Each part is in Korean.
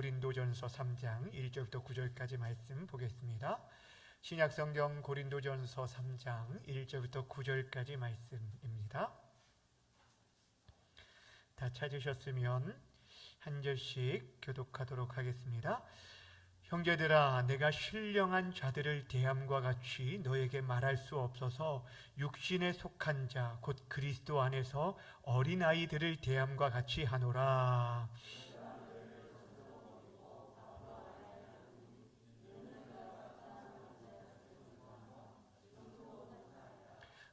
고린도전서 3장 1절부터 9절까지 말씀 보겠습니다. 신약성경 고린도전서 3장 1절부터 9절까지 말씀입니다. 다 찾으셨으면 한 절씩 교독하도록 하겠습니다. 형제들아, 내가 신령한 자들을 대함과 같이 너에게 말할 수 없어서 육신에 속한 자 곧 그리스도 안에서 어린아이들을 대함과 같이 하노라.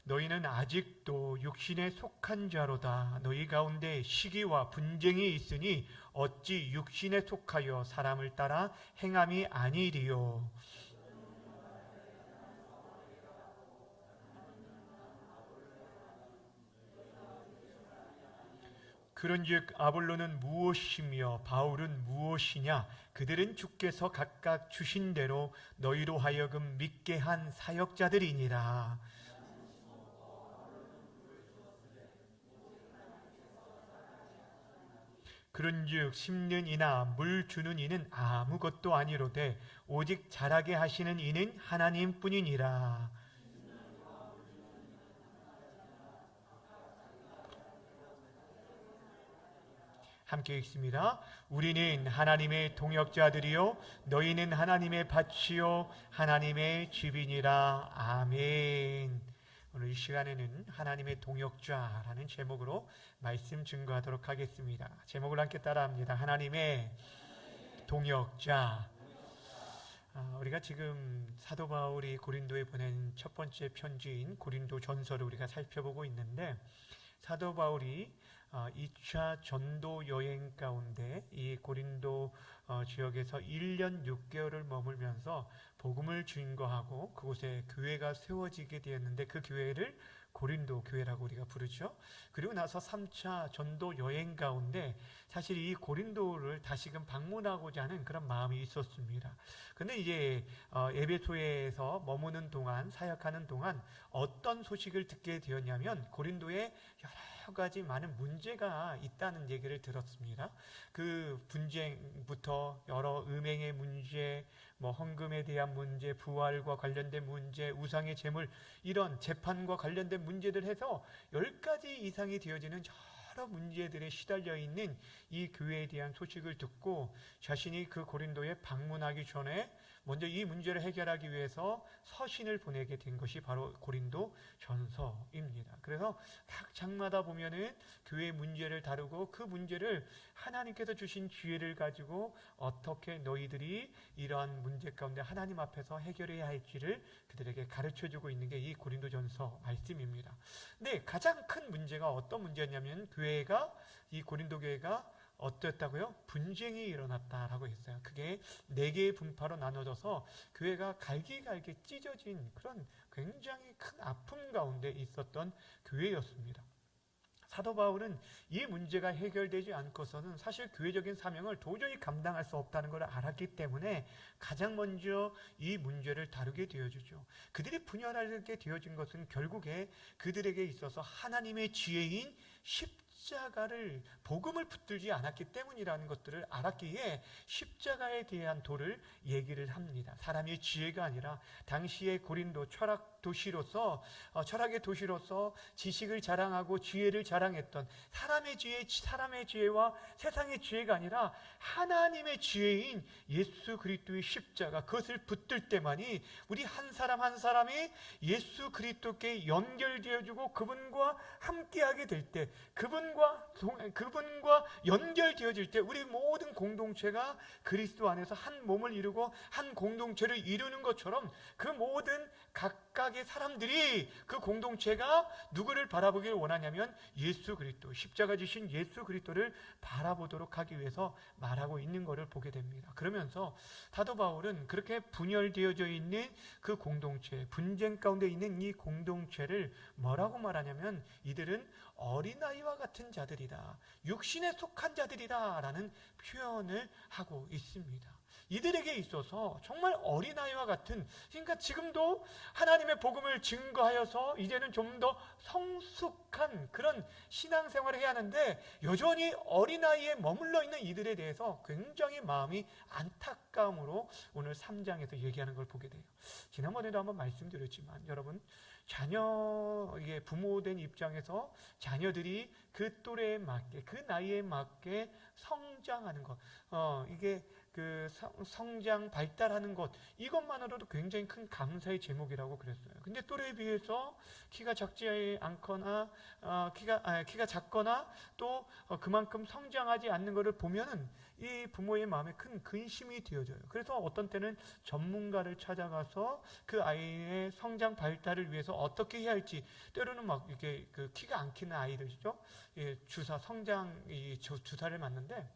너희는 아직도 육신에 속한 자로다. 너희 가운데 시기와 분쟁이 있으니 어찌 육신에 속하여 사람을 따라 행함이 아니리요. 그런즉 아볼로는 무엇이며 바울은 무엇이냐? 그들은 주께서 각각 주신 대로 너희로 하여금 믿게 한 사역자들이니라. 그런즉 심는 이나 물 주는 이는 아무것도 아니로되 오직 자라게 하시는 이는 하나님뿐이니라. 함께 읽습니다. 우리는 하나님의 동역자들이요 너희는 하나님의 밭이요 하나님의 집이니라. 아멘. 오늘 이 시간에는 하나님의 동역자라는 제목으로 말씀 증거하도록 하겠습니다. 제목을 함께 따라합니다. 하나님의 동역자. 우리가 지금 사도 바울이 고린도에 보낸 첫 번째 편지인 고린도 전서를 우리가 살펴보고 있는데, 사도 바울이 2차 전도 여행 가운데 이 고린도 지역에서 1년 6개월을 머물면서 복음을 증거하고 그곳에 교회가 세워지게 되었는데, 그 교회를 고린도 교회라고 우리가 부르죠. 그리고 나서 3차 전도 여행 가운데 사실 이 고린도를 다시금 방문하고자 하는 그런 마음이 있었습니다. 근데 이제 에베소에서 머무는 동안, 사역하는 동안 어떤 소식을 듣게 되었냐면 고린도에 여러 가지 많은 문제가 있다는 얘기를 들었습니다. 그 분쟁부터 여러 음행의 문제, 헌금에 대한 문제, 부활과 관련된 문제, 우상의 제물, 이런 재판과 관련된 문제들 해서 10가지 이상이 되어지는 여러 문제들에 시달려 있는 이 교회에 대한 소식을 듣고 자신이 그 고린도에 방문하기 전에 먼저 이 문제를 해결하기 위해서 서신을 보내게 된 것이 바로 고린도 전서입니다. 그래서 각 장마다 보면은 교회의 문제를 다루고 그 문제를 하나님께서 주신 지혜를 가지고 어떻게 너희들이 이러한 문제 가운데 하나님 앞에서 해결해야 할지를 그들에게 가르쳐주고 있는 게 이 고린도 전서 말씀입니다. 근데 가장 큰 문제가 어떤 문제였냐면 이 고린도 교회가 어땠다고요? 분쟁이 일어났다라고 했어요. 그게 4개의 분파로 나눠져서 교회가 갈기갈기 찢어진 그런 굉장히 큰 아픔 가운데 있었던 교회였습니다. 사도 바울은 이 문제가 해결되지 않고서는 사실 교회적인 사명을 도저히 감당할 수 없다는 걸 알았기 때문에 가장 먼저 이 문제를 다루게 되어주죠. 그들이 분열하게 되어진 것은 결국에 그들에게 있어서 하나님의 지혜인 십자가를, 복음을 붙들지 않았기 때문이라는 것들을 알았기에 십자가에 대한 도를 얘기를 합니다. 사람의 지혜가 아니라 당시의 고린도 철학의 도시로서 지식을 자랑하고 지혜를 자랑했던 사람의 지혜와 세상의 지혜가 아니라 하나님의 지혜인 예수 그리스도의 십자가, 그것을 붙들 때만이 우리 한 사람 한 사람이 예수 그리스도께 연결되어지고 그분과 함께하게 될 때, 그분과 연결되어질 때 우리 모든 공동체가 그리스도 안에서 한 몸을 이루고 한 공동체를 이루는 것처럼 그 모든 각각의 사람들이 그 공동체가 누구를 바라보길 원하냐면 예수 그리스도, 십자가 지신 예수 그리스도를 바라보도록 하기 위해서 말하고 있는 것을 보게 됩니다. 그러면서 사도 바울은 그렇게 분열되어져 있는 그 공동체, 분쟁 가운데 있는 이 공동체를 뭐라고 말하냐면 이들은 어린아이와 같은 자들이다, 육신에 속한 자들이다 라는 표현을 하고 있습니다. 이들에게 있어서 정말 어린아이와 같은, 그러니까 지금도 하나님의 복음을 증거하여서 이제는 좀 더 성숙한 그런 신앙생활을 해야 하는데 여전히 어린아이에 머물러 있는 이들에 대해서 굉장히 마음이 안타까움으로 오늘 3장에서 얘기하는 걸 보게 돼요. 지난번에도 한번 말씀드렸지만 여러분, 자녀, 부모된 입장에서 자녀들이 그 또래에 맞게, 그 나이에 맞게 성장하는 것, 이게 그 성장 발달하는 것, 이것만으로도 굉장히 큰 감사의 제목이라고 그랬어요. 근데 또래에 비해서 키가 작지 않거나 키가 작거나 또 그만큼 성장하지 않는 것을 보면은 이 부모의 마음에 큰 근심이 되어져요. 그래서 어떤 때는 전문가를 찾아가서 그 아이의 성장 발달을 위해서 어떻게 해야 할지, 때로는 막 이게 그 키가 안 키는 아이들이죠. 주사 성장 주사를 맞는데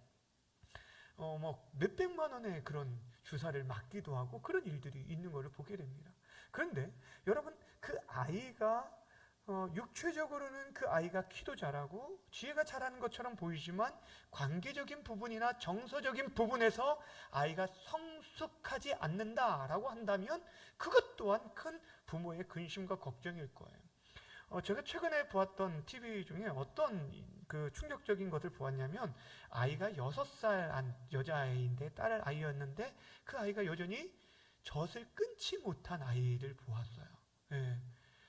뭐 몇백만 원의 그런 주사를 맞기도 하고 그런 일들이 있는 것을 보게 됩니다. 그런데 여러분, 그 아이가 육체적으로는 그 아이가 키도 잘하고 지혜가 잘하는 것처럼 보이지만 관계적인 부분이나 정서적인 부분에서 아이가 성숙하지 않는다라고 한다면 그것 또한 큰 부모의 근심과 걱정일 거예요. 제가 최근에 보았던 TV 중에 어떤 그 충격적인 것을 보았냐면, 아이가 6살 여자아이인데, 딸 아이였는데 그 아이가 여전히 젖을 끊지 못한 아이를 보았어요. 예.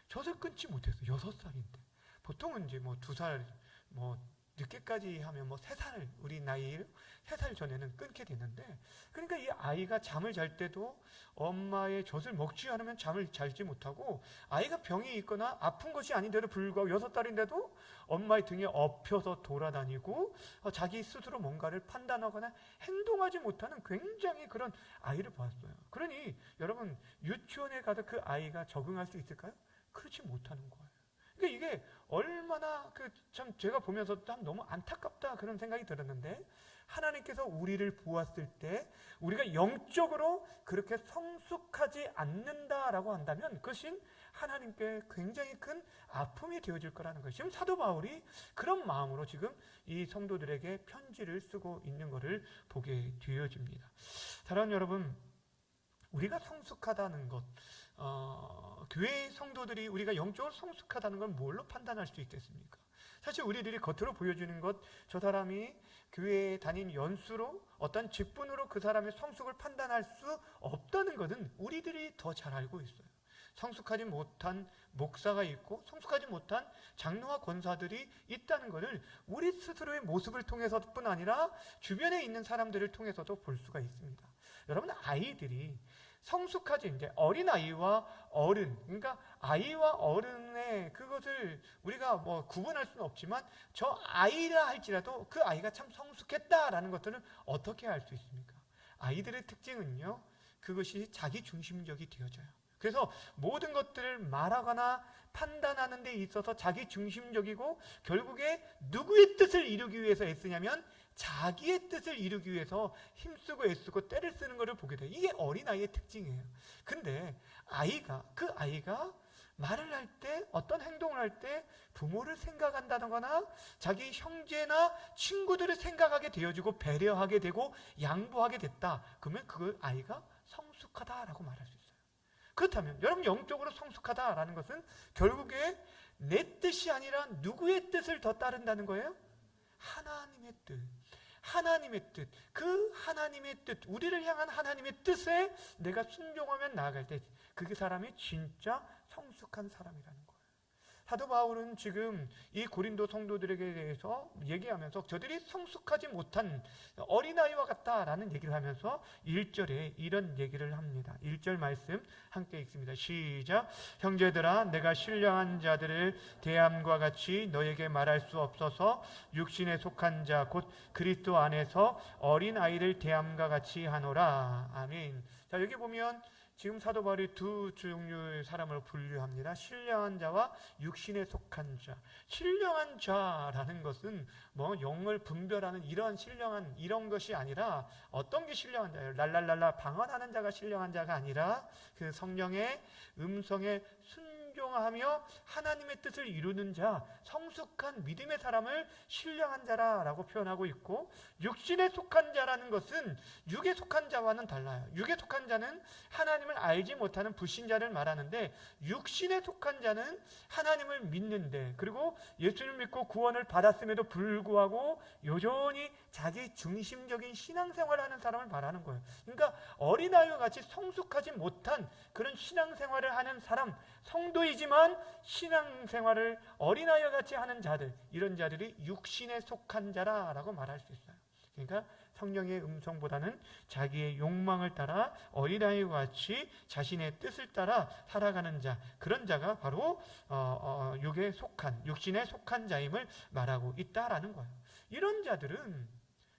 젖을 끊지 못했어요. 6살인데. 보통은 이제 뭐 2살, 뭐 늦게까지 하면 뭐 3살, 우리 나이 3살 전에는 끊게 되는데, 그러니까 이 아이가 잠을 잘 때도 엄마의 젖을 먹지 않으면 잠을 자지 못하고, 아이가 병이 있거나 아픈 것이 아닌데도 불구하고 6살인데도 엄마의 등에 엎혀서 돌아다니고 자기 스스로 뭔가를 판단하거나 행동하지 못하는 굉장히 그런 아이를 보았어요. 그러니 여러분, 유치원에 가도 그 아이가 적응할 수 있을까요? 그렇지 못하는 거예요. 그러니까 이게 얼마나 참 제가 보면서 참 너무 안타깝다 그런 생각이 들었는데, 하나님께서 우리를 보았을 때 우리가 영적으로 그렇게 성숙하지 않는다라고 한다면 그것은 하나님께 굉장히 큰 아픔이 되어질 거라는 것이, 지금 사도 바울이 그런 마음으로 지금 이 성도들에게 편지를 쓰고 있는 것을 보게 되어집니다. 사랑하는 여러분, 우리가 성숙하다는 것, 교회 성도들이 우리가 영적으로 성숙하다는 건 뭘로 판단할 수 있겠습니까? 사실 우리들이 겉으로 보여주는 것, 저 사람이 교회에 다닌 연수로 어떤 직분으로 그 사람의 성숙을 판단할 수 없다는 것은 우리들이 더 잘 알고 있어요. 성숙하지 못한 목사가 있고 성숙하지 못한 장로와 권사들이 있다는 것을 우리 스스로의 모습을 통해서뿐 아니라 주변에 있는 사람들을 통해서도 볼 수가 있습니다. 여러분, 아이들이 성숙하지, 이제 어린아이와 어른, 그러니까 아이와 어른의 그것을 우리가 뭐 구분할 수는 없지만 저 아이라 할지라도 그 아이가 참 성숙했다라는 것들을 어떻게 알 수 있습니까? 아이들의 특징은요, 그것이 자기 중심적이 되어져요. 그래서 모든 것들을 말하거나 판단하는 데 있어서 자기 중심적이고, 결국에 누구의 뜻을 이루기 위해서 애쓰냐면 자기의 뜻을 이루기 위해서 힘쓰고 애쓰고 때를 쓰는 것을 보게 돼요. 이게 어린아이의 특징이에요. 근데 그 아이가 말을 할 때, 어떤 행동을 할 때 부모를 생각한다거나 자기 형제나 친구들을 생각하게 되어지고 배려하게 되고 양보하게 됐다, 그러면 그 아이가 성숙하다라고 말할 수 있어요. 그렇다면 여러분, 영적으로 성숙하다라는 것은 결국에 내 뜻이 아니라 누구의 뜻을 더 따른다는 거예요? 하나님의 뜻. 하나님의 뜻, 그 하나님의 뜻, 우리를 향한 하나님의 뜻에 내가 순종하면 나아갈 때 그 사람이 진짜 성숙한 사람이라는 거예요. 사도 바울은 지금 이 고린도 성도들에게 대해서 얘기하면서 저들이 성숙하지 못한 어린아이와 같다라는 얘기를 하면서 1절에 이런 얘기를 합니다. 1절 말씀 함께 읽습니다. 시작. 형제들아, 내가 신령한 자들을 대함과 같이 너에게 말할 수 없어서 육신에 속한 자 곧 그리스도 안에서 어린아이를 대함과 같이 하노라. 아멘. 자, 여기 보면 지금 사도 바울이 두 종류의 사람을 분류합니다. 신령한 자와 육신에 속한 자. 신령한 자라는 것은 뭐 영을 분별하는 이런 신령한 이런 것이 아니라, 어떤 게 신령한 자예요? 랄랄랄라 방언하는 자가 신령한 자가 아니라 그 성령의 음성에 순종하며 하나님의 뜻을 이루는 자, 성숙한 믿음의 사람을 신령한 자라고 표현하고 있고, 육신에 속한 자라는 것은 육에 속한 자와는 달라요. 육에 속한 자는 하나님을 알지 못하는 불신자를 말하는데, 육신에 속한 자는 하나님을 믿는데, 그리고 예수를 믿고 구원을 받았음에도 불구하고 여전히 자기 중심적인 신앙생활을 하는 사람을 말하는 거예요. 그러니까 어린아이와 같이 성숙하지 못한 그런 신앙생활을 하는 사람, 성도이지만 신앙생활을 어린아이와 같이 하는 자들, 이런 자들이 육신에 속한 자라고 말할 수 있어요. 그러니까 성령의 음성보다는 자기의 욕망을 따라 어린아이와 같이 자신의 뜻을 따라 살아가는 자, 그런 자가 바로 육에 속한, 육신에 속한 자임을 말하고 있다라는 거예요. 이런 자들은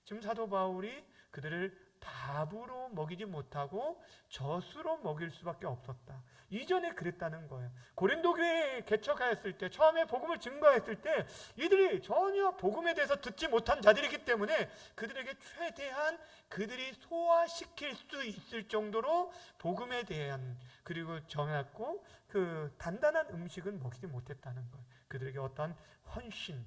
지금 사도 바울이 그들을 밥으로 먹이지 못하고 젖으로 먹일 수밖에 없었다. 이전에 그랬다는 거예요. 고린도 교회에 개척하였을 때, 처음에 복음을 증거했을 때 이들이 전혀 복음에 대해서 듣지 못한 자들이기 때문에 그들에게 최대한 그들이 소화시킬 수 있을 정도로 복음에 대한, 그리고 정했고 그 단단한 음식은 먹이지 못했다는 거예요. 그들에게 어떤 헌신,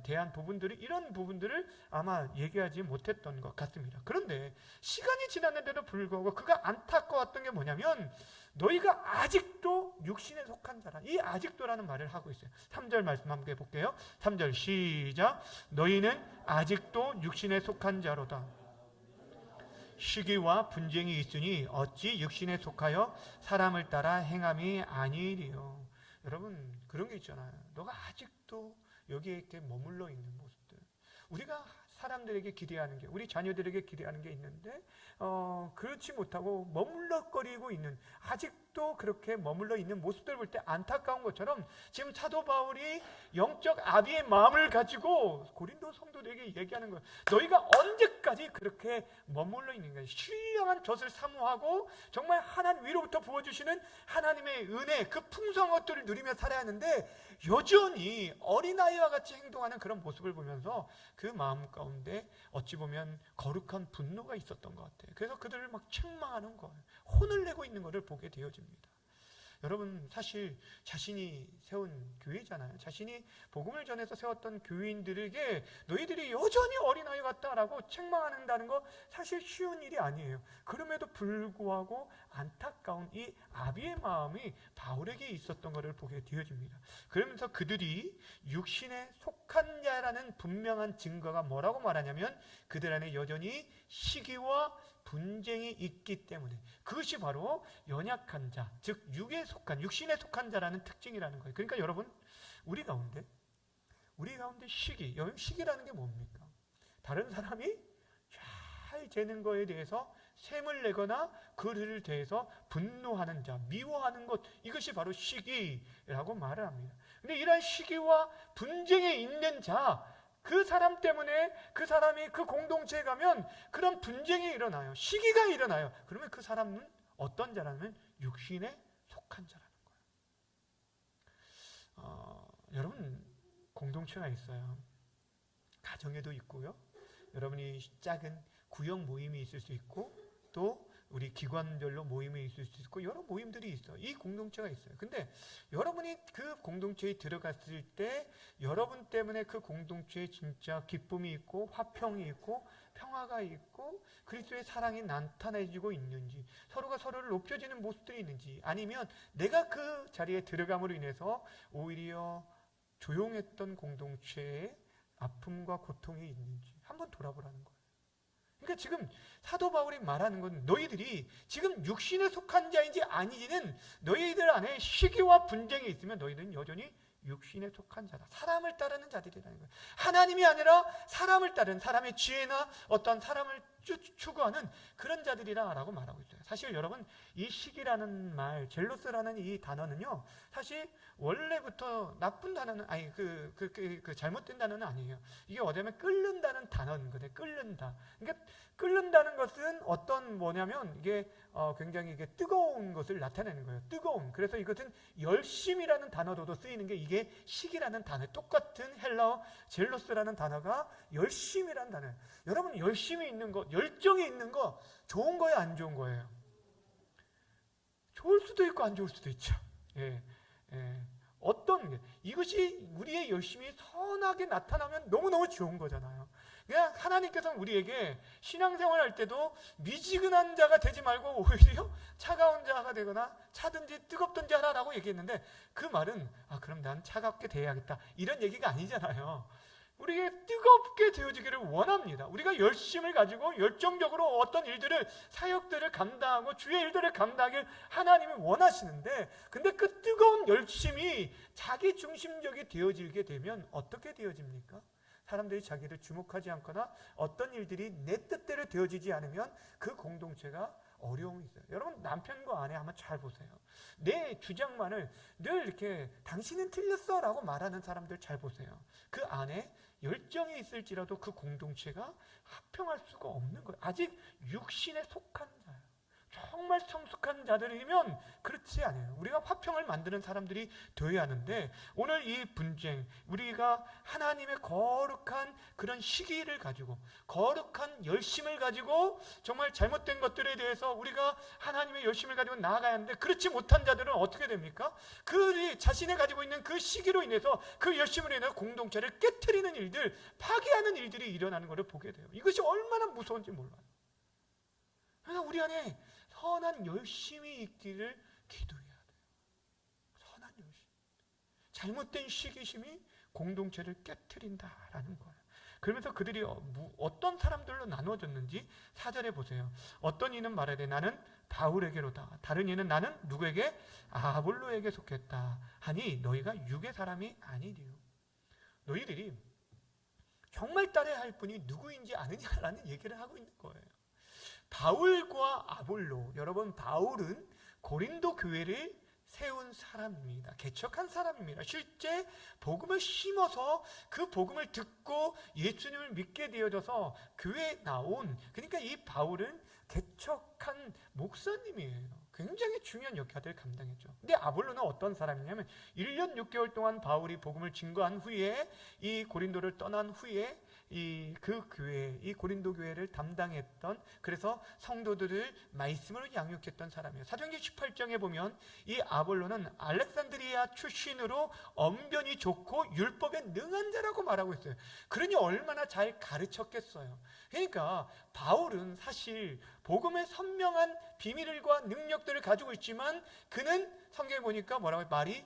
대한 부분들이, 이런 부분들을 아마 얘기하지 못했던 것 같습니다. 그런데 시간이 지났는데도 불구하고 그가 안타까웠던 게 뭐냐면, 너희가 아직도 육신에 속한 자라. 이 아직도라는 말을 하고 있어요. 3절 말씀 함께 해볼게요. 3절 시작. 너희는 아직도 육신에 속한 자로다. 시기와 분쟁이 있으니 어찌 육신에 속하여 사람을 따라 행함이 아니리요. 여러분, 그런 게 있잖아요. 너가 아직도 여기에 이렇게 머물러 있는 모습들. 우리가 사람들에게 기대하는 게, 우리 자녀들에게 기대하는 게 있는데 그렇지 못하고 머물러거리고 있는, 아직도 그렇게 머물러 있는 모습들을 볼 때 안타까운 것처럼 지금 사도 바울이 영적 아비의 마음을 가지고 고린도 성도들에게 얘기하는 거예요. 너희가 언제까지 그렇게 머물러 있는 거예요? 신령한 젖을 사모하고 정말 하나님 위로부터 부어주시는 하나님의 은혜, 그 풍성한 것들을 누리며 살아야 하는데 여전히 어린아이와 같이 행동하는 그런 모습을 보면서 그 마음 가운데 어찌 보면 거룩한 분노가 있었던 것 같아요. 그래서 그들을 막 책망하는 거예요. 혼을 내고 있는 것을 보게 되어집니다. 여러분, 사실 자신이 세운 교회잖아요. 자신이 복음을 전해서 세웠던 교인들에게 너희들이 여전히 어린아이 같다라고 책망한다는 거 사실 쉬운 일이 아니에요. 그럼에도 불구하고 안타까운 이 아비의 마음이 바울에게 있었던 것을 보게 되어집니다. 그러면서 그들이 육신에 속한 자라는 분명한 증거가 뭐라고 말하냐면, 그들 안에 여전히 시기와 분쟁이 있기 때문에, 그것이 바로 연약한 자, 즉 육에 속한, 육신에 속한 자라는 특징이라는 거예요. 그러니까 여러분, 우리 가운데 시기라는 게 뭡니까? 다른 사람이 잘 재는 거에 대해서 셈을 내거나 그를 대해서 분노하는 자, 미워하는 것, 이것이 바로 시기라고 말을 합니다. 근데 이러한 시기와 분쟁에 있는 자, 그 사람 때문에 그 사람이 그 공동체에 가면 그런 분쟁이 일어나요. 시기가 일어나요. 그러면 그 사람은 어떤 자라면 육신에 속한 자라는 거예요. 여러분, 공동체가 있어요. 가정에도 있고요. 여러분이 작은 구역 모임이 있을 수 있고, 또 우리 기관별로 모임이 있을 수 있고, 여러 모임들이 있어요. 이 공동체가 있어요. 근데 여러분이 그 공동체에 들어갔을 때 여러분 때문에 그 공동체에 진짜 기쁨이 있고 화평이 있고 평화가 있고 그리스도의 사랑이 나타내지고 있는지, 서로가 서로를 높여지는 모습들이 있는지, 아니면 내가 그 자리에 들어감으로 인해서 오히려 조용했던 공동체에 아픔과 고통이 있는지 한번 돌아보라는 거예요. 그러니까 지금 사도 바울이 말하는 건, 너희들이 지금 육신에 속한 자인지 아닌지는 너희들 안에 시기와 분쟁이 있으면 너희들은 여전히 육신에 속한 자다. 사람을 따르는 자들이라는 거예요. 하나님이 아니라 사람을 따르는, 사람의 지혜나 어떤 사람을 추구하는 그런 자들이라고 말하고 있어요. 사실 여러분, 이 시기라는 말, 젤로스라는 이 단어는요, 사실 원래부터 나쁜 단어는 아니 그 잘못된 단어는 아니에요. 이게 어디면 끓는다는 단어인 거예요. 끓는다. 그러니까 끓는다는 것은 어떤 뭐냐면 이게 굉장히 이게 뜨거운 것을 나타내는 거예요. 뜨거운. 그래서 이것은 열심이라는 단어로도 쓰이는 게 이게 시기라는 단어. 똑같은 헬라어 젤로스라는 단어가 열심이라는 단어예요. 여러분, 열심이 있는 것, 열정이 있는 거 좋은 거예요, 안 좋은 거예요? 좋을 수도 있고 안 좋을 수도 있죠. 예. 어떤 게 이것이 우리의 열심이 선하게 나타나면 너무너무 좋은 거잖아요. 그냥 하나님께서는 우리에게 신앙생활 할 때도 미지근한 자가 되지 말고 오히려 차가운 자가 되거나 차든지 뜨겁든지 하라라고 얘기했는데, 그 말은 그럼 난 차갑게 대해야겠다 이런 얘기가 아니잖아요. 우리에게 뜨겁게 되어지기를 원합니다. 우리가 열심을 가지고 열정적으로 어떤 일들을, 사역들을 감당하고 주의 일들을 감당하길 하나님이 원하시는데, 근데 그 뜨거운 열심이 자기 중심적이 되어지게 되면 어떻게 되어집니까? 사람들이 자기를 주목하지 않거나 어떤 일들이 내 뜻대로 되어지지 않으면 그 공동체가 어려움이 있어요. 여러분, 남편과 아내 한번 잘 보세요. 내 주장만을 늘 이렇게 당신은 틀렸어 라고 말하는 사람들 잘 보세요. 그 안에 열정이 있을지라도 그 공동체가 화평할 수가 없는 거예요. 아직 육신에 속한 자예요. 정말 성숙한 자들이면 그렇지 않아요. 우리가 화평을 만드는 사람들이 되어야 하는데, 오늘 이 분쟁, 우리가 하나님의 거룩한 그런 시기를 가지고, 거룩한 열심을 가지고 정말 잘못된 것들에 대해서 우리가 하나님의 열심을 가지고 나아가야 하는데, 그렇지 못한 자들은 어떻게 됩니까? 그들이 자신이 가지고 있는 그 시기로 인해서, 그 열심으로 인해서 공동체를 깨트리는 일들, 파괴하는 일들이 일어나는 것을 보게 돼요. 이것이 얼마나 무서운지 몰라요. 그러니까 우리 안에 선한 열심이 있기를 기도해야 돼요. 선한 열심. 잘못된 시기심이 공동체를 깨트린다라는 거예요. 그러면서 그들이 어떤 사람들로 나누어졌는지 4절에 보세요. 어떤 이는 말하되 나는 바울에게로다. 다른 이는 나는 누구에게? 아볼로에게 속했다 하니 너희가 육의 사람이 아니리요. 너희들이 정말 따라야 할 분이 누구인지 아느냐라는 얘기를 하고 있는 거예요. 바울과 아볼로, 여러분, 바울은 고린도 교회를 세운 사람입니다. 개척한 사람입니다. 실제 복음을 심어서 그 복음을 듣고 예수님을 믿게 되어져서 교회에 나온, 그러니까 이 바울은 개척한 목사님이에요. 굉장히 중요한 역할을 감당했죠. 근데 아볼로는 어떤 사람이냐면 1년 6개월 동안 바울이 복음을 증거한 후에, 이 고린도를 떠난 후에 그 교회, 이 고린도 교회를 담당했던, 그래서 성도들을 말씀으로 양육했던 사람이에요. 사도행전 18장에 보면 이 아볼로는 알렉산드리아 출신으로 언변이 좋고 율법에 능한 자라고 말하고 있어요. 그러니 얼마나 잘 가르쳤겠어요. 그러니까 바울은 사실 복음의 선명한 비밀과 능력들을 가지고 있지만, 그는 성경에 보니까 뭐라고 말이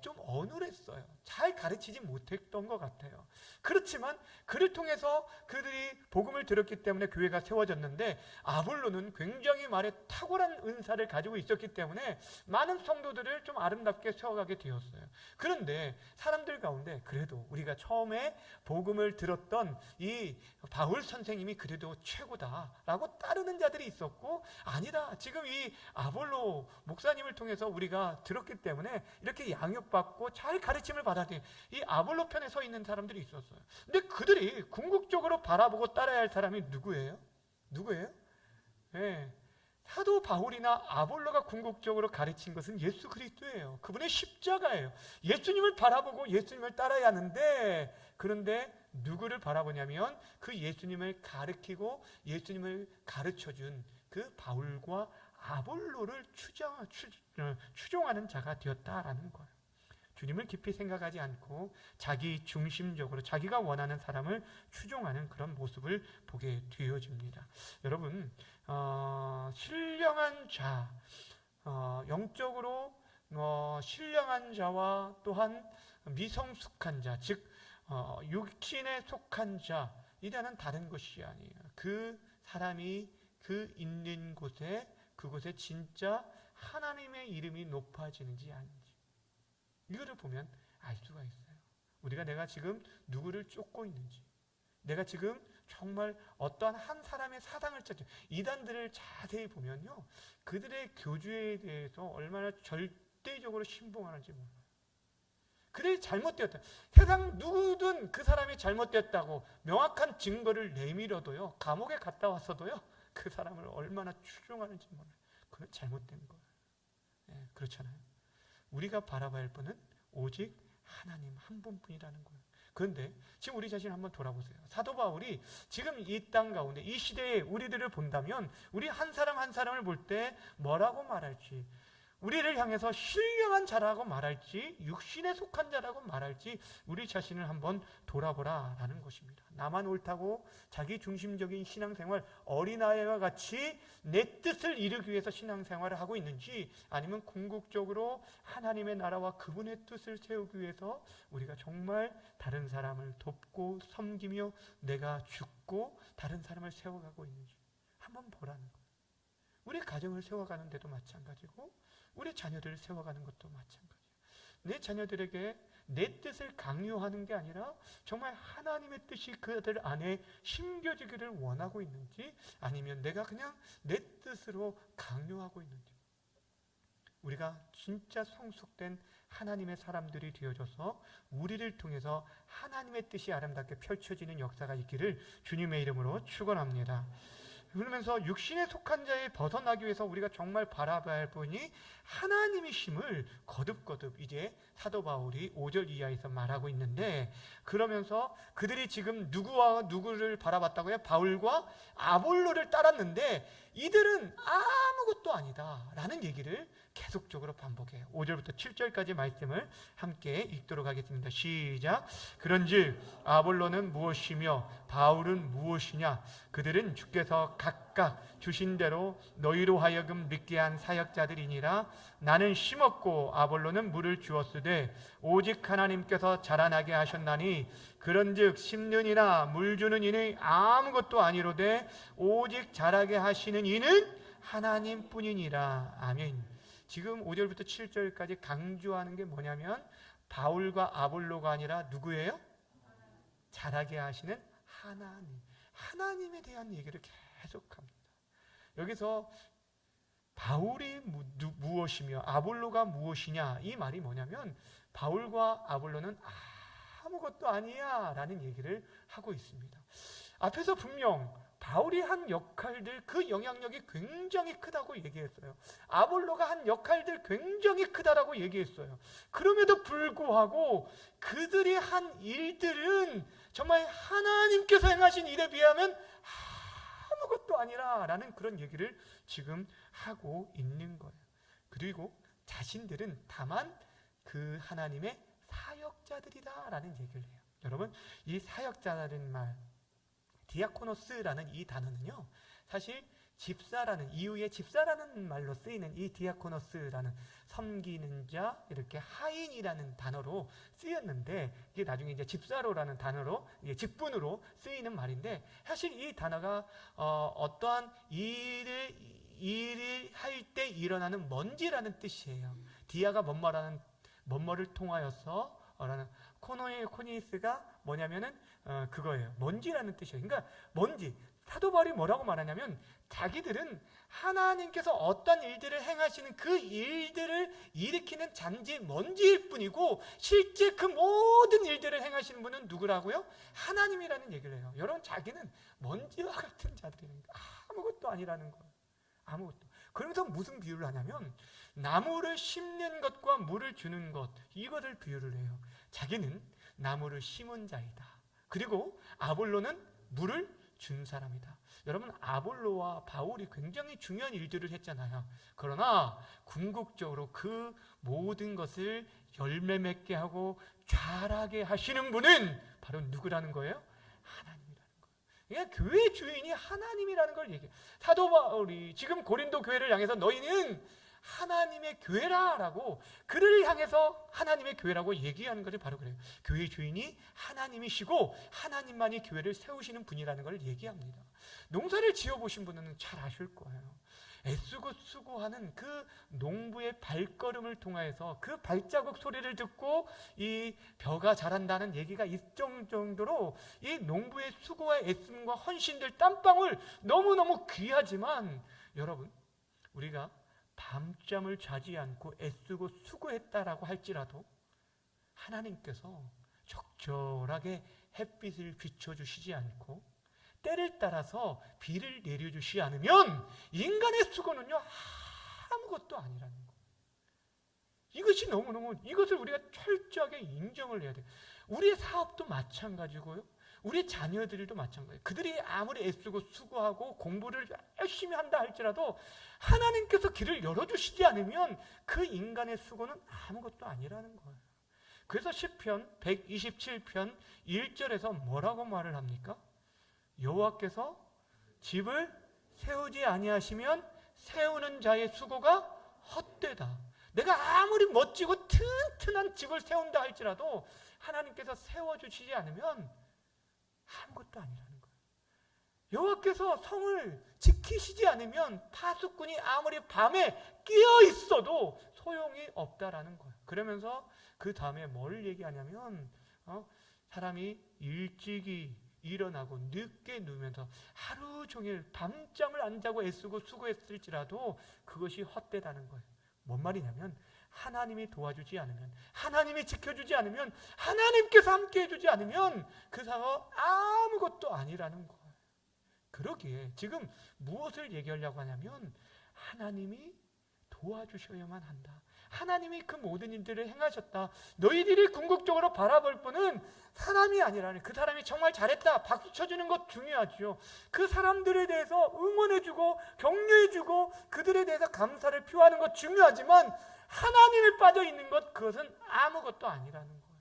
좀 어눌했어요. 잘 가르치지 못했던 것 같아요. 그렇지만 그를 통해서 그들이 복음을 들었기 때문에 교회가 세워졌는데, 아볼로는 굉장히 말에 탁월한 은사를 가지고 있었기 때문에 많은 성도들을 좀 아름답게 세워가게 되었어요. 그런데 사람들 가운데 그래도 우리가 처음에 복음을 들었던 이 바울 선생님이 그래도 최고다라고 따르는 자들이 있었고, 아니다, 지금 이 아볼로 목사님을 통해서 우리가 들었기 때문에 이렇게 양육받고 잘 가르침을 받아야 돼, 이 아볼로 편에 서 있는 사람들이 있었어요. 근데 그들이 궁극적으로 바라보고 따라야 할 사람이 누구예요? 네. 사도 바울이나 아볼로가 궁극적으로 가르친 것은 예수 그리스도예요. 그분의 십자가예요. 예수님을 바라보고 예수님을 따라야 하는데, 그런데 누구를 바라보냐면 그 예수님을 가르치고 예수님을 가르쳐준 그 바울과 아볼로를 추종하는 자가 되었다라는 거예요. 주님을 깊이 생각하지 않고 자기 중심적으로 자기가 원하는 사람을 추종하는 그런 모습을 보게 되어집니다. 여러분, 신령한 자, 영적으로 신령한 자와 또한 미성숙한 자, 즉 육신에 속한 자, 이라는 다른 것이 아니에요. 그 사람이 그 있는 곳에, 그곳에 진짜 하나님의 이름이 높아지는지 아닌지, 이거를 보면 알 수가 있어요. 내가 지금 누구를 쫓고 있는지, 내가 지금 정말 어떠한 한 사람의 사상을 찾죠. 이단들을 자세히 보면요, 그들의 교주에 대해서 얼마나 절대적으로 신봉하는지 몰라요. 그들이 잘못되었다, 세상 누구든 그 사람이 잘못됐다고 명확한 증거를 내밀어도요, 감옥에 갔다 왔어도요, 그 사람을 얼마나 추종하는지 몰라요. 그건 잘못된 거예요. 네, 그렇잖아요. 우리가 바라봐야 할 분은 오직 하나님 한 분뿐이라는 거예요. 그런데 지금 우리 자신 한번 돌아보세요. 사도 바울이 지금 이 땅 가운데, 이 시대에 우리들을 본다면 우리 한 사람 한 사람을 볼 때 뭐라고 말할지, 우리를 향해서 신령한 자라고 말할지 육신에 속한 자라고 말할지 우리 자신을 한번 돌아보라라는 것입니다. 나만 옳다고 자기 중심적인 신앙생활, 어린아이와 같이 내 뜻을 이루기 위해서 신앙생활을 하고 있는지, 아니면 궁극적으로 하나님의 나라와 그분의 뜻을 세우기 위해서 우리가 정말 다른 사람을 돕고 섬기며 내가 죽고 다른 사람을 세워가고 있는지 한번 보라는 거예요. 우리 가정을 세워가는 데도 마찬가지고 우리 자녀들을 세워가는 것도 마찬가지예요. 내 자녀들에게 내 뜻을 강요하는 게 아니라 정말 하나님의 뜻이 그들 안에 심겨지기를 원하고 있는지, 아니면 내가 그냥 내 뜻으로 강요하고 있는지, 우리가 진짜 성숙된 하나님의 사람들이 되어져서 우리를 통해서 하나님의 뜻이 아름답게 펼쳐지는 역사가 있기를 주님의 이름으로 축원합니다. 그러면서 육신에 속한 자에 벗어나기 위해서 우리가 정말 바라봐야 할 분이 하나님이심을 거듭거듭 이제 사도 바울이 5절 이하에서 말하고 있는데, 그러면서 그들이 지금 누구와 누구를 바라봤다고요? 바울과 아볼로를 따랐는데 이들은 아무것도 아니다 라는 얘기를 계속적으로 반복해요. 5절부터 7절까지 말씀을 함께 읽도록 하겠습니다. 시작. 그런즉 아볼로는 무엇이며 바울은 무엇이냐? 그들은 주께서 각각 주신 대로 너희로 하여금 믿게 한 사역자들이니라. 나는 심었고 아볼로는 물을 주었으되 오직 하나님께서 자라나게 하셨나니 그런즉 심는 이나 물 주는 이는 아무것도 아니로되 오직 자라게 하시는 이는 하나님뿐이니라. 아멘. 지금 5절부터 7절까지 강조하는 게 뭐냐면 바울과 아볼로가 아니라 누구예요? 자라게 하시는 하나님. 하나님에 대한 얘기를 계속합니다. 여기서 바울이 무엇이며 아볼로가 무엇이냐, 이 말이 뭐냐면 바울과 아볼로는 아무것도 아니야 라는 얘기를 하고 있습니다. 앞에서 분명 바울이 한 역할들, 그 영향력이 굉장히 크다고 얘기했어요. 아볼로가 한 역할들 굉장히 크다라고 얘기했어요. 그럼에도 불구하고 그들이 한 일들은 정말 하나님께서 행하신 일에 비하면 아무것도 아니라 라는 그런 얘기를 지금 하고 있는 거예요. 그리고 자신들은 다만 그 하나님의 사역자들이다 라는 얘기를 해요. 여러분, 이 사역자라는 말, 디아코노스라는 이 단어는요, 사실 집사라는, 이후에 집사라는 말로 쓰이는 이 디아코노스라는 섬기는 자, 이렇게 하인이라는 단어로 쓰였는데, 이게 나중에 이제 집사로라는 단어로, 이게 직분으로 쓰이는 말인데, 사실 이 단어가 어떠한 일을 할 때 일어나는 먼지라는 뜻이에요. 디아가 뭔뭐를 통하여서 라는 코니스가 뭐냐면은 그거예요. 먼지라는 뜻이에요. 그러니까 먼지. 사도 바울이 뭐라고 말하냐면 자기들은 하나님께서 어떤 일들을 행하시는 그 일들을 일으키는 잔지 먼지일 뿐이고 실제 그 모든 일들을 행하시는 분은 누구라고요? 하나님이라는 얘기를 해요. 여러분, 자기는 먼지와 같은 자들이라는 거예요. 아무것도 아니라는 거예요. 아무것도. 그러면서 무슨 비유를 하냐면 나무를 심는 것과 물을 주는 것, 이것을 비유를 해요. 자기는 나무를 심은 자이다. 그리고 아볼로는 물을 준 사람이다. 여러분, 아볼로와 바울이 굉장히 중요한 일들을 했잖아요. 그러나 궁극적으로 그 모든 것을 열매 맺게 하고 자라게 하시는 분은 바로 누구라는 거예요? 하나님이라는 거예요. 그러니까 교회 주인이 하나님이라는 걸 얘기해요. 사도 바울이 지금 고린도 교회를 향해서 너희는 하나님의 교회라라고, 그를 향해서 하나님의 교회라고 얘기하는 것이 바로 그래요. 교회 주인이 하나님이시고 하나님만이 교회를 세우시는 분이라는 걸 얘기합니다. 농사를 지어보신 분은 잘 아실 거예요. 애쓰고 수고하는 그 농부의 발걸음을 통해서 그 발자국 소리를 듣고 이 벼가 자란다는 얘기가 있을 정도로 이 농부의 수고와 애씀과 헌신들, 땀방울 너무너무 귀하지만, 여러분, 우리가 밤잠을 자지 않고 애쓰고 수고했다라고 할지라도 하나님께서 적절하게 햇빛을 비춰주시지 않고 때를 따라서 비를 내려주시지 않으면 인간의 수고는요 아무것도 아니라는 거예요. 이것이 너무너무, 이것을 우리가 철저하게 인정을 해야 돼요. 우리의 사업도 마찬가지고요, 우리 자녀들도 마찬가지예요. 그들이 아무리 애쓰고 수고하고 공부를 열심히 한다 할지라도 하나님께서 길을 열어주시지 않으면 그 인간의 수고는 아무것도 아니라는 거예요. 그래서 시편 127편 1절에서 뭐라고 말을 합니까? 여호와께서 집을 세우지 아니하시면 세우는 자의 수고가 헛되다. 내가 아무리 멋지고 튼튼한 집을 세운다 할지라도 하나님께서 세워주시지 않으면 아무것도 아니라는 거예요. 여호와께서 성을 지키시지 않으면 파수꾼이 아무리 밤에 끼어 있어도 소용이 없다라는 거예요. 그러면서 그 다음에 뭘 얘기하냐면 사람이 일찍이 일어나고 늦게 누우면서 하루 종일 밤잠을 안 자고 애쓰고 수고했을지라도 그것이 헛되다는 거예요. 뭔 말이냐면 하나님이 도와주지 않으면, 하나님이 지켜주지 않으면, 하나님께서 함께 해주지 않으면 그 사람 아무것도 아니라는 거예요. 그러기에 지금 무엇을 얘기하려고 하냐면 하나님이 도와주셔야만 한다. 하나님이 그 모든 일들을 행하셨다. 너희들이 궁극적으로 바라볼 분은 사람이 아니라는, 그 사람이 정말 잘했다 박수 쳐주는 것 중요하죠. 그 사람들에 대해서 응원해주고 격려해주고 그들에 대해서 감사를 표하는 것 중요하지만 하나님이 빠져있는 것, 그것은 아무것도 아니라는 거예요.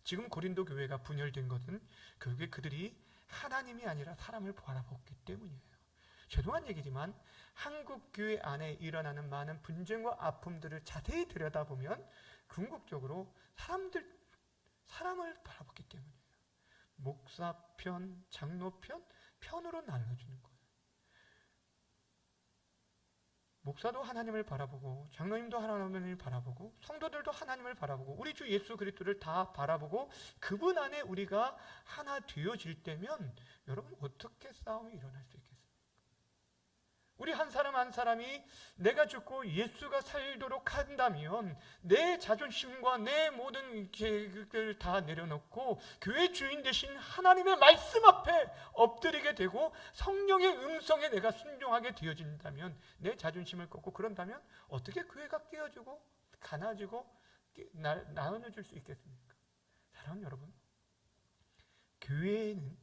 지금 고린도 교회가 분열된 것은 결국에 그들이 하나님이 아니라 사람을 바라봤기 때문이에요. 죄송한 얘기지만 한국 교회 안에 일어나는 많은 분쟁과 아픔들을 자세히 들여다보면 궁극적으로 사람을 바라봤기 때문이에요. 목사편, 장로편, 편으로 나눠주는 거예요. 목사도 하나님을 바라보고 장로님도 하나님을 바라보고 성도들도 하나님을 바라보고 우리 주 예수 그리스도를 다 바라보고 그분 안에 우리가 하나 되어질 때면 여러분 어떻게 싸움이 일어날 수 있겠습니까? 우리 한 사람 한 사람이 내가 죽고 예수가 살도록 한다면 내 자존심과 내 모든 계획을 다 내려놓고 교회 주인 되신 하나님의 말씀 앞에 엎드리게 되고 성령의 음성에 내가 순종하게 되어진다면, 내 자존심을 꺾고 그런다면 어떻게 교회가 깨어지고 가나지고 나눠줄 수 있겠습니까? 사랑하는 여러분, 교회에는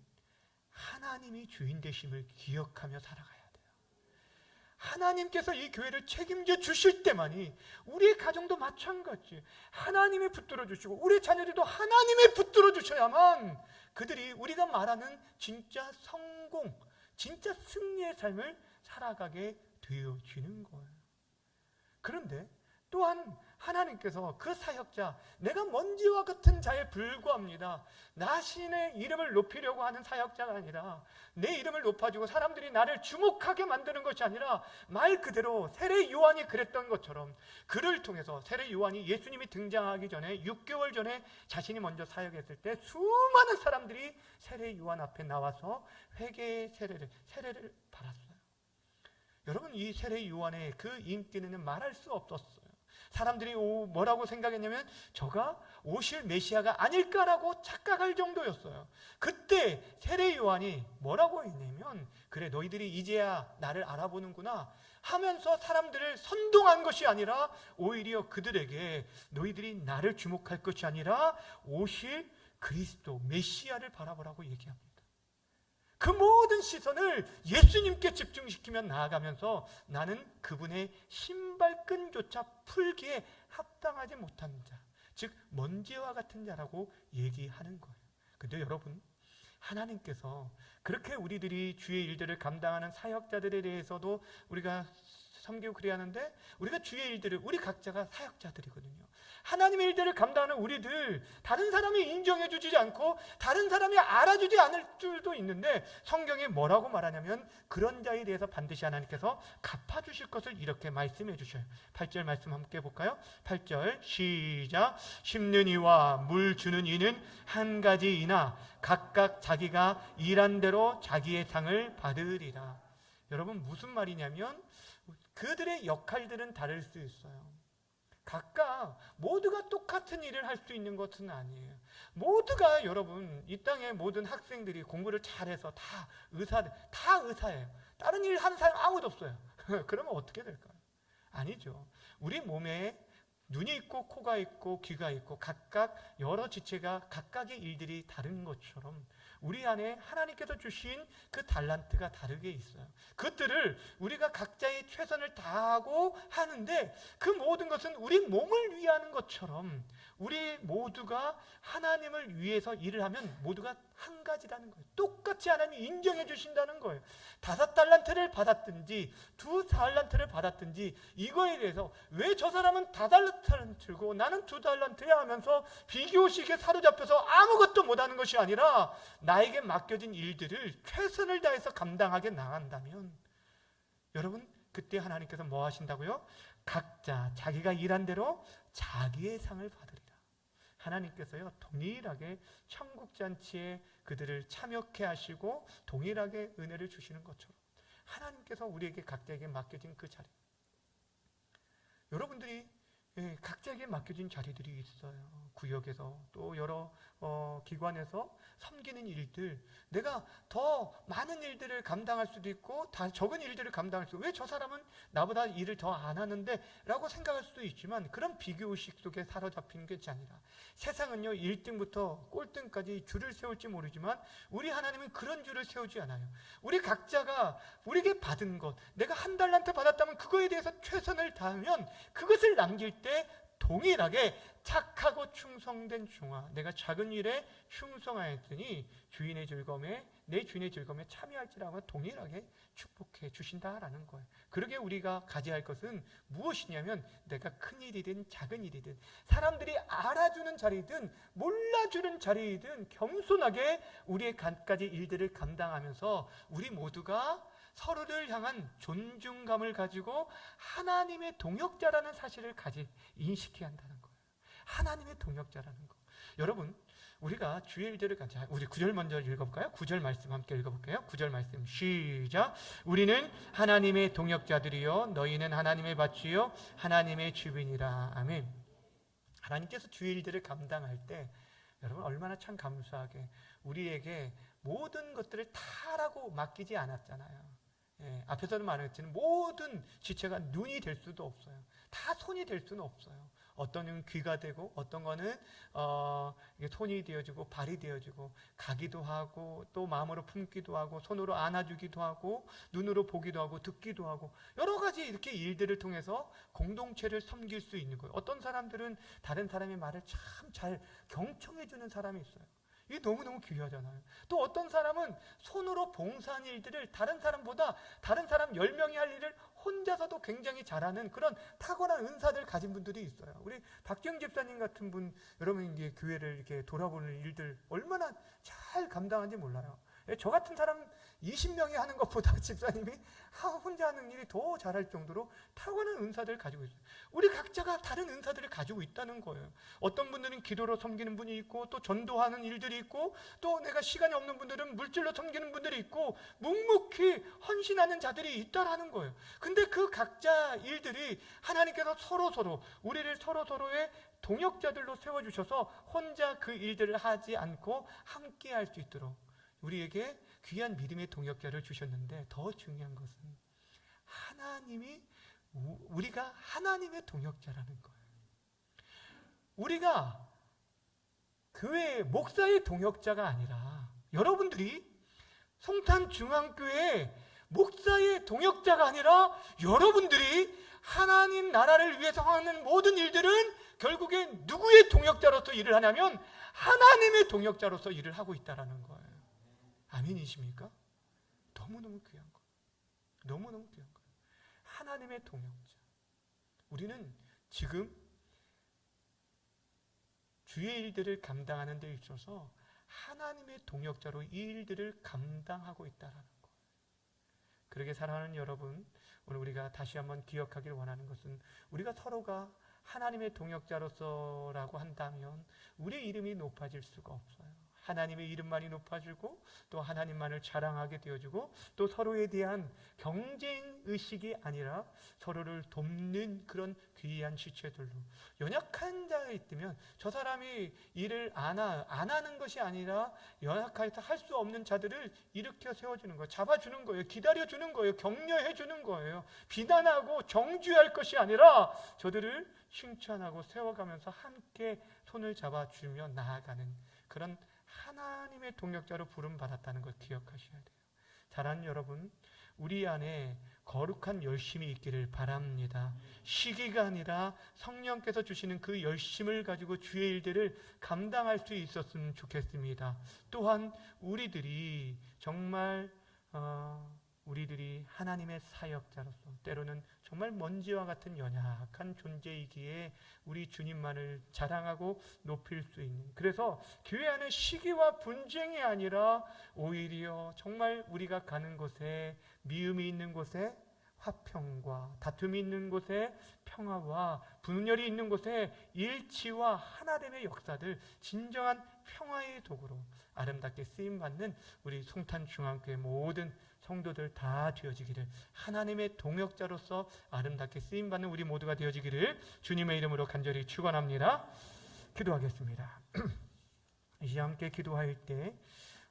하나님이 주인 되심을 기억하며 살아가야 돼요. 하나님께서 이 교회를 책임져 주실 때만이, 우리의 가정도 마찬가지 하나님이 붙들어 주시고 우리 자녀들도 하나님이 붙들어 주셔야만 그들이 우리가 말하는 진짜 성공, 진짜 승리의 삶을 살아가게 되어지는 거예요. 그런데 또한 하나님께서 그 사역자, 내가 먼지와 같은 자에 불과합니다, 나신의 이름을 높이려고 하는 사역자가 아니라 내 이름을 높아주고 사람들이 나를 주목하게 만드는 것이 아니라 말 그대로 세례 요한이 그랬던 것처럼 그를 통해서, 세례 요한이 예수님이 등장하기 전에 6개월 전에 자신이 먼저 사역했을 때 수많은 사람들이 세례 요한 앞에 나와서 회개의 세례를 받았어요. 여러분, 이 세례 요한의 그 인기는 말할 수 없었어요. 사람들이 뭐라고 생각했냐면 저가 오실 메시아가 아닐까라고 착각할 정도였어요. 그때 세례 요한이 뭐라고 했냐면, 그래 너희들이 이제야 나를 알아보는구나 하면서 사람들을 선동한 것이 아니라 오히려 그들에게 너희들이 나를 주목할 것이 아니라 오실 그리스도 메시아를 바라보라고 얘기합니다. 그 모든 시선을 예수님께 집중시키며 나아가면서 나는 그분의 신발끈조차 풀기에 합당하지 못한 자, 즉 먼지와 같은 자라고 얘기하는 거예요. 근데 여러분, 하나님께서 그렇게 우리들이 주의 일들을 감당하는 사역자들에 대해서도 우리가 섬기고 그래야 하는데, 우리가 주의 일들을, 우리 각자가 사역자들이거든요. 하나님의 일들을 감당하는 우리들, 다른 사람이 인정해 주지 않고 다른 사람이 알아주지 않을 줄도 있는데 성경이 뭐라고 말하냐면 그런 자에 대해서 반드시 하나님께서 갚아주실 것을 이렇게 말씀해 주셔요. 8절 말씀 함께 볼까요? 8절 시작. 심는 이와 물 주는 이는 한 가지이나 각각 자기가 일한 대로 자기의 상을 받으리라. 여러분, 무슨 말이냐면 그들의 역할들은 다를 수 있어요. 각각 모두가 똑같은 일을 할 수 있는 것은 아니에요. 모두가, 여러분, 이 땅의 모든 학생들이 공부를 잘해서 다 의사예요. 다른 일 하는 사람 아무도 없어요. 그러면 어떻게 될까요? 아니죠. 우리 몸에 눈이 있고 코가 있고 귀가 있고 각각 여러 지체가 각각의 일들이 다른 것처럼 우리 안에 하나님께서 주신 그 달란트가 다르게 있어요. 그것들을 우리가 각자의 최선을 다하고 하는데 그 모든 것은 우리 몸을 위하는 것처럼 우리 모두가 하나님을 위해서 일을 하면 모두가 한 가지라는 거예요. 똑같이 하나님이 인정해 주신다는 거예요. 5달란트를 받았든지 2달란트를 받았든지 이거에 대해서 왜 저 사람은 5달란트고 나는 2달란트야 하면서 비교식에 사로잡혀서 아무것도 못하는 것이 아니라 나에게 맡겨진 일들을 최선을 다해서 감당하게 나간다면 여러분 그때 하나님께서 뭐 하신다고요? 각자 자기가 일한 대로 자기의 상을 받으리라. 하나님께서요 동일하게 천국잔치에 그들을 참여케 하시고 동일하게 은혜를 주시는 것처럼 하나님께서 우리에게 각자에게 맡겨진 그 자리, 여러분들이 각자에게 맡겨진 자리들이 있어요. 구역에서 또 여러 기관에서 섬기는 일들, 내가 더 많은 일들을 감당할 수도 있고 다 적은 일들을 감당할 수, 왜 저 사람은 나보다 일을 더 안 하는데 라고 생각할 수도 있지만 그런 비교의식 속에 사로잡히는 것이 아니라 세상은요 1등부터 꼴등까지 줄을 세울지 모르지만 우리 하나님은 그런 줄을 세우지 않아요. 우리 각자가 우리에게 받은 것, 내가 1달란트 받았다면 그거에 대해서 최선을 다하면 그것을 남길 때 동일하게 착하고 충성된 종아, 내가 작은 일에 충성하였더니 주인의 즐거움에 내 주인의 즐거움에 참여할지라고 동일하게 축복해 주신다라는 거예요. 그러게 우리가 가져야 할 것은 무엇이냐면 내가 큰 일이든 작은 일이든 사람들이 알아주는 자리든 몰라주는 자리든 겸손하게 우리의 갖가지 일들을 감당하면서 우리 모두가 서로를 향한 존중감을 가지고 하나님의 동역자라는 사실을 인식해야 한다는 거예요. 하나님의 동역자라는 거. 여러분, 우리가 주의 일들을 가자. 우리 9절 먼저 읽어볼까요? 9절 말씀 함께 읽어볼게요. 9절 말씀 시작. 우리는 하나님의 동역자들이요 너희는 하나님의 밭이요 하나님의 주민이라. 아멘. 하나님께서 주의 일들을 감당할 때 여러분 얼마나 참 감사하게 우리에게 모든 것들을 다라고 맡기지 않았잖아요. 앞에서는 말했지만 모든 지체가 눈이 될 수도 없어요. 다 손이 될 수는 없어요. 어떤 건 귀가 되고 어떤 거는 손이 되어지고 발이 되어지고 가기도 하고 또 마음으로 품기도 하고 손으로 안아주기도 하고 눈으로 보기도 하고 듣기도 하고 여러 가지 이렇게 일들을 통해서 공동체를 섬길 수 있는 거예요. 어떤 사람들은 다른 사람의 말을 참 잘 경청해 주는 사람이 있어요. 이게 너무너무 귀하잖아요. 또 어떤 사람은 손으로 봉사한 일들을 다른 사람보다 다른 사람 10명이 할 일을 혼자서도 굉장히 잘하는 그런 탁월한 은사를 가진 분들이 있어요. 우리 박지영 집사님 같은 분, 여러분 이제 교회를 이렇게 돌아보는 일들 얼마나 잘 감당하는지 몰라요. 저 같은 사람 20명이 하는 것보다 집사님이 혼자 하는 일이 더 잘할 정도로 탁월한 은사들을 가지고 있어요. 우리 각자가 다른 은사들을 가지고 있다는 거예요. 어떤 분들은 기도로 섬기는 분이 있고 또 전도하는 일들이 있고 또 내가 시간이 없는 분들은 물질로 섬기는 분들이 있고 묵묵히 헌신하는 자들이 있다라는 거예요. 근데 그 각자 일들이 하나님께서 서로 우리를 서로의 동역자들로 세워주셔서 혼자 그 일들을 하지 않고 함께 할 수 있도록 우리에게 귀한 믿음의 동역자를 주셨는데 더 중요한 것은 우리가 하나님의 동역자라는 거예요. 우리가 교회 목사의 동역자가 아니라 여러분들이 송탄중앙교회 목사의 동역자가 아니라 여러분들이 하나님 나라를 위해서 하는 모든 일들은 결국에 누구의 동역자로서 일을 하냐면 하나님의 동역자로서 일을 하고 있다는 거예요. 아멘이십니까? 너무너무 귀한 거예요. 너무너무 귀한 거예요. 하나님의 동역자. 우리는 지금 주의 일들을 감당하는 데 있어서 하나님의 동역자로 이 일들을 감당하고 있다는 거예요. 그러게 사랑하는 여러분, 오늘 우리가 다시 한번 기억하길 원하는 것은 우리가 서로가 하나님의 동역자로서라고 한다면 우리의 이름이 높아질 수가 없어요. 하나님의 이름만이 높아지고 또 하나님만을 자랑하게 되어지고 또 서로에 대한 경쟁 의식이 아니라 서로를 돕는 그런 귀한 지체들로 연약한 자가 있다면 저 사람이 일을 안 하는 것이 아니라 연약해서 할 수 없는 자들을 일으켜 세워주는 거예요. 잡아주는 거예요. 기다려주는 거예요. 격려해주는 거예요. 비난하고 정죄할 것이 아니라 저들을 칭찬하고 세워가면서 함께 손을 잡아주며 나아가는 그런 하나님의 동역자로 부름받았다는 걸 기억하셔야 돼요. 사랑하는 여러분, 우리 안에 거룩한 열심이 있기를 바랍니다. 시기가 아니라 성령께서 주시는 그 열심을 가지고 주의 일들을 감당할 수 있었으면 좋겠습니다. 또한 우리들이 정말 우리들이 하나님의 사역자로서 때로는 정말 먼지와 같은 연약한 존재이기에 우리 주님만을 자랑하고 높일 수 있는, 그래서 교회 안에 시기와 분쟁이 아니라 오히려 정말 우리가 가는 곳에 미움이 있는 곳에 화평과 다툼이 있는 곳에 평화와 분열이 있는 곳에 일치와 하나됨의 역사들, 진정한 평화의 도구로 아름답게 쓰임받는 우리 송탄중앙교회 모든 성도들 다 되어지기를, 하나님의 동역자로서 아름답게 쓰임받는 우리 모두가 되어지기를 주님의 이름으로 간절히 축원합니다. 기도하겠습니다. 이제 함께 기도할 때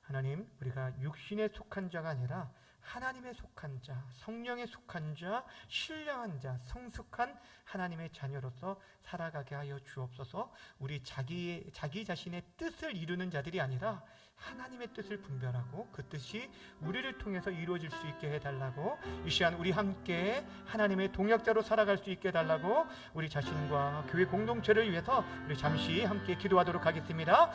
하나님, 우리가 육신에 속한 자가 아니라 하나님에 속한 자, 성령에 속한 자, 신령한 자, 성숙한 하나님의 자녀로서 살아가게 하여 주옵소서. 우리 자기 자신의 뜻을 이루는 자들이 아니라 하나님의 뜻을 분별하고 그 뜻이 우리를 통해서 이루어질 수 있게 해달라고, 이 시간 우리 함께 하나님의 동역자로 살아갈 수 있게 해달라고 우리 자신과 교회 공동체를 위해서 우리 잠시 함께 기도하도록 하겠습니다.